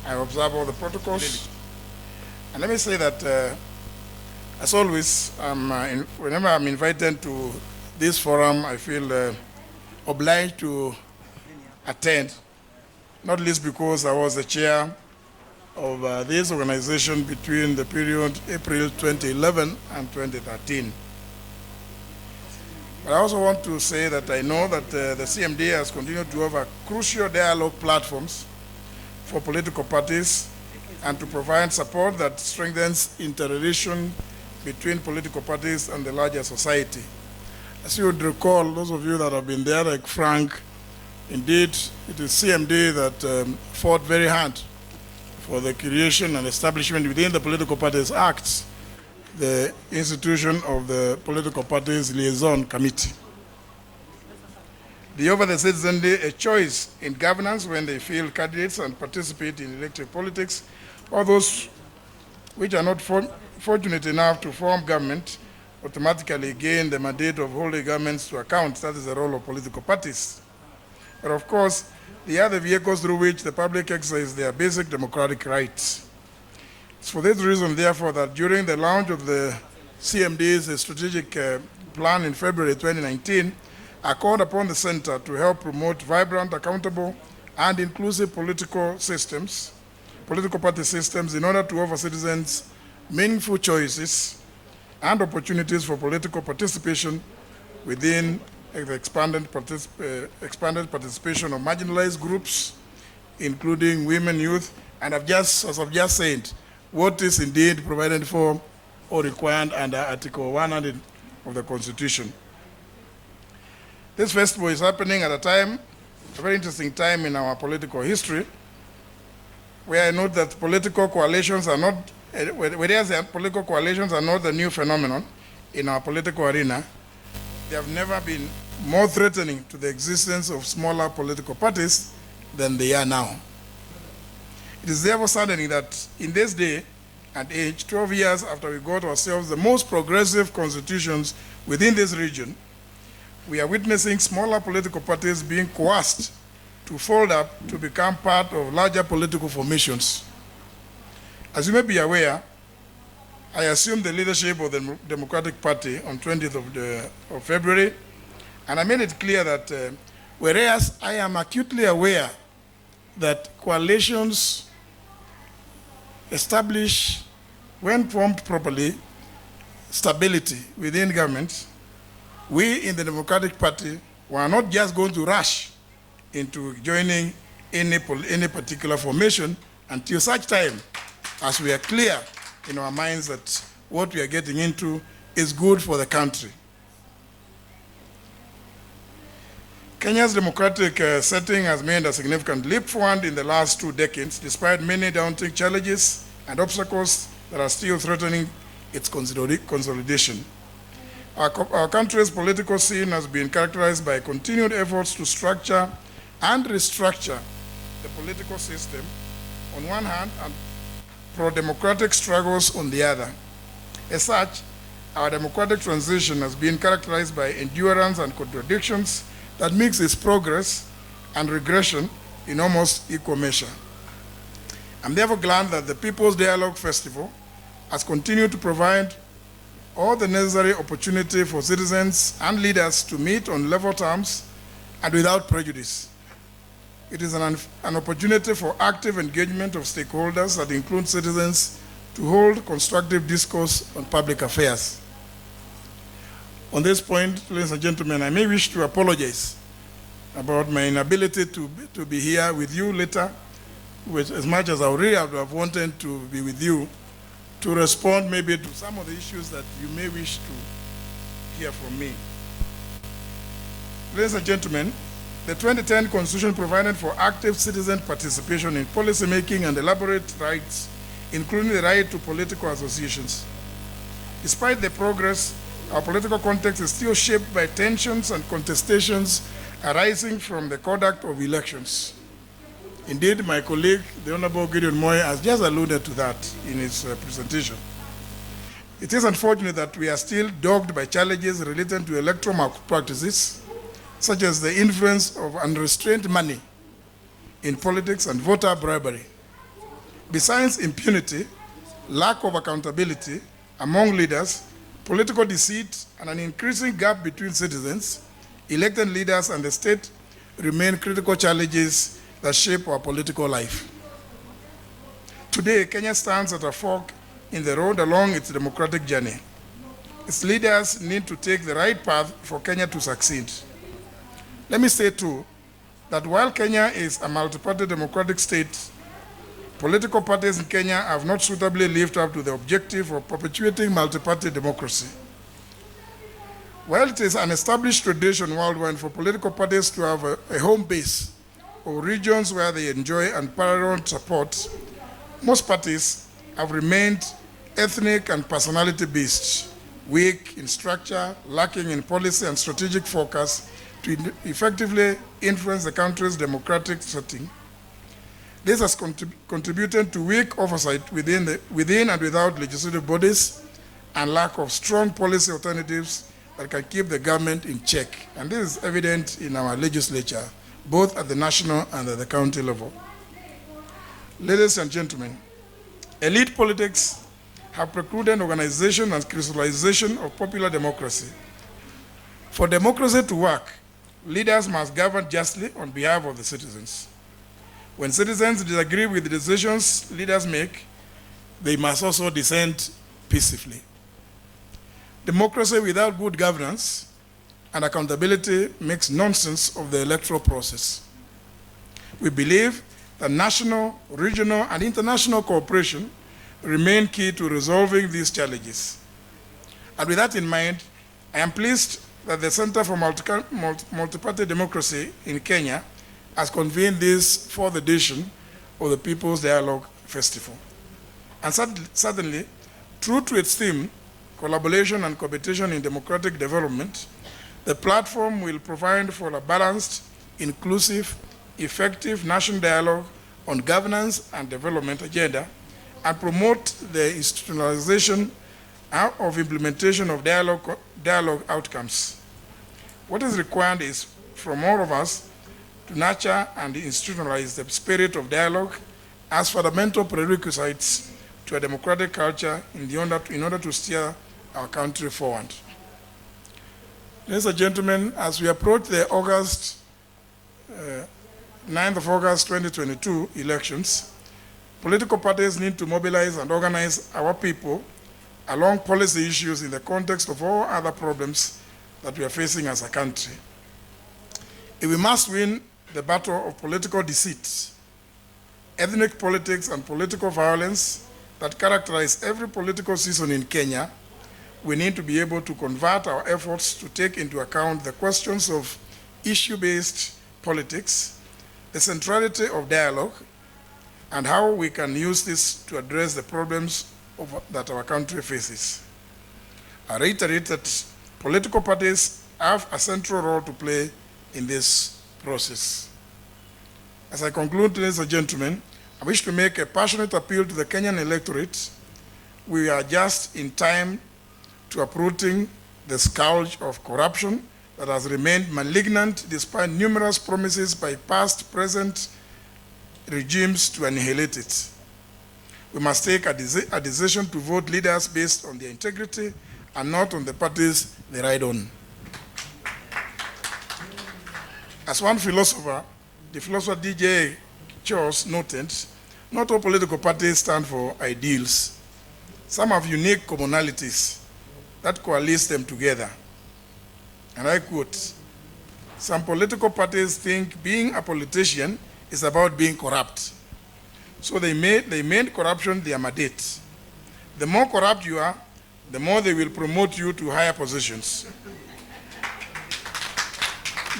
I observe all the protocols. And let me say that, as always, whenever I'm invited to this forum, I feel obliged to attend, not least because I was the chair of this organization between the period April 2011 and 2013. But I also want to say that I know that the CMD has continued to offer crucial dialogue platforms for political parties and to provide support that strengthens interrelation between political parties and the larger society. As you would recall, those of you that have been there, like Frank, indeed, it is CMD that fought very hard for the creation and establishment within the Political Parties Act, the institution of the Political Parties Liaison Committee. They offer the citizenry a choice in governance when they field candidates and participate in elective politics, or those which are not fortunate enough to form government automatically gain the mandate of holding governments to account. That is the role of political parties. But of course, they are the vehicles through which the public exercise their basic democratic rights. It's for this reason, therefore, that during the launch of the CMD's strategic plan in February 2019, I called upon the Center to help promote vibrant, accountable, and inclusive political party systems in order to offer citizens meaningful choices and opportunities for political participation within the expanded participation of marginalized groups, including women, youth, and as I've just said, what is indeed provided for or required under Article 100 of the Constitution. This festival is happening at a very interesting time in our political history, where I note that political coalitions are not, whereas political coalitions are not the new phenomenon in our political arena, they have never been more threatening to the existence of smaller political parties than they are now. It is therefore saddening that in this day and age, 12 years after we got ourselves the most progressive constitutions within this region, we are witnessing smaller political parties being coerced to fold up to become part of larger political formations. As you may be aware, I assumed the leadership of the Democratic Party on 20th of February, and I made it clear that whereas I am acutely aware that coalitions establish, when formed properly, stability within government, we in the Democratic Party were not just going to rush into joining any particular formation until such time as we are clear in our minds that what we are getting into is good for the country. Kenya's democratic setting has made a significant leap forward in the last 2 decades, despite many daunting challenges and obstacles that are still threatening its consolidation. Our country's political scene has been characterized by continued efforts to structure and restructure the political system on one hand and pro-democratic struggles on the other. As such, our democratic transition has been characterized by endurance and contradictions that mix its progress and regression in almost equal measure. I'm therefore glad that the People's Dialogue Festival has continued to provide all the necessary opportunity for citizens and leaders to meet on level terms and without prejudice. It is an opportunity for active engagement of stakeholders that include citizens to hold constructive discourse on public affairs. On this point, ladies and gentlemen, I may wish to apologize about my inability to be here with you later, as much as I really would have wanted to be with you, to respond maybe to some of the issues that you may wish to hear from me. Ladies and gentlemen, the 2010 Constitution provided for active citizen participation in policy making and elaborate rights, including the right to political associations. Despite the progress, our political context is still shaped by tensions and contestations arising from the conduct of elections. Indeed, my colleague, the Honorable Gideon Moy, has just alluded to that in his presentation. It is unfortunate that we are still dogged by challenges related to electoral malpractices, such as the influence of unrestrained money in politics and voter bribery. Besides impunity, lack of accountability among leaders, political deceit, and an increasing gap between citizens, elected leaders, and the state remain critical challenges that shape our political life. Today, Kenya stands at a fork in the road along its democratic journey. Its leaders need to take the right path for Kenya to succeed. Let me say too, that while Kenya is a multi-party democratic state, political parties in Kenya have not suitably lived up to the objective of perpetuating multi-party democracy. While it is an established tradition worldwide for political parties to have a home base or regions where they enjoy unparalleled support, most parties have remained ethnic and personality-based, weak in structure, lacking in policy and strategic focus to effectively influence the country's democratic setting. This has contributed to weak oversight within and without legislative bodies and lack of strong policy alternatives that can keep the government in check. And this is evident in our legislature, both at the national and at the county level. Ladies and gentlemen, elite politics have precluded organization and crystallization of popular democracy. For democracy to work, leaders must govern justly on behalf of the citizens. When citizens disagree with the decisions leaders make, they must also dissent peacefully. Democracy without good governance and accountability makes nonsense of the electoral process. We believe that national, regional, and international cooperation remain key to resolving these challenges. And with that in mind, I am pleased that the Center for Multi-Party Democracy in Kenya has convened this fourth edition of the People's Dialogue Festival. And certainly, true to its theme, collaboration and competition in democratic development, the platform will provide for a balanced, inclusive, effective national dialogue on governance and development agenda and promote the institutionalization of implementation of dialogue outcomes. What is required is from all of us to nurture and institutionalize the spirit of dialogue as fundamental prerequisites to a democratic culture in order to steer our country forward. Ladies and gentlemen, as we approach the 9th of August 2022 elections, political parties need to mobilize and organize our people along policy issues in the context of all other problems that we are facing as a country. If we must win the battle of political deceit, ethnic politics, and political violence that characterize every political season in Kenya, we need to be able to convert our efforts to take into account the questions of issue-based politics, the centrality of dialogue, and how we can use this to address the problems that our country faces. I reiterate that political parties have a central role to play in this process. As I conclude, ladies and gentlemen, I wish to make a passionate appeal to the Kenyan electorate. We are just in time to uprooting the scourge of corruption that has remained malignant despite numerous promises by past, present regimes to annihilate it. We must take a decision to vote leaders based on their integrity and not on the parties they ride on. As one philosopher, the philosopher D.J. Chos noted, not all political parties stand for ideals. Some have unique commonalities that coalesce them together. And I quote, some political parties think being a politician is about being corrupt. So they made corruption their mandate. The more corrupt you are, the more they will promote you to higher positions.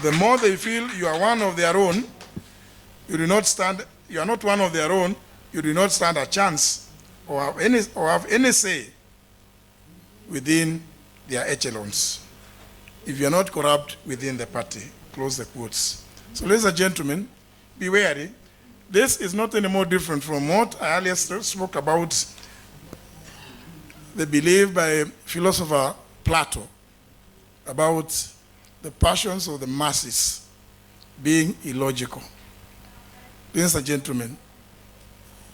The more they feel you are one of their own, you are not one of their own, you do not stand a chance or have any say within their echelons. If you are not corrupt within the party, close the quotes. So ladies and gentlemen, be wary. This is not any more different from what I earlier spoke about, the belief by philosopher Plato about the passions of the masses being illogical. Ladies and gentlemen,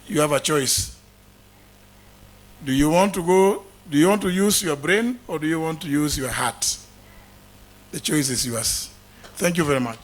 you have a choice. Do you want to use your brain or do you want to use your heart? The choice is yours. Thank you very much.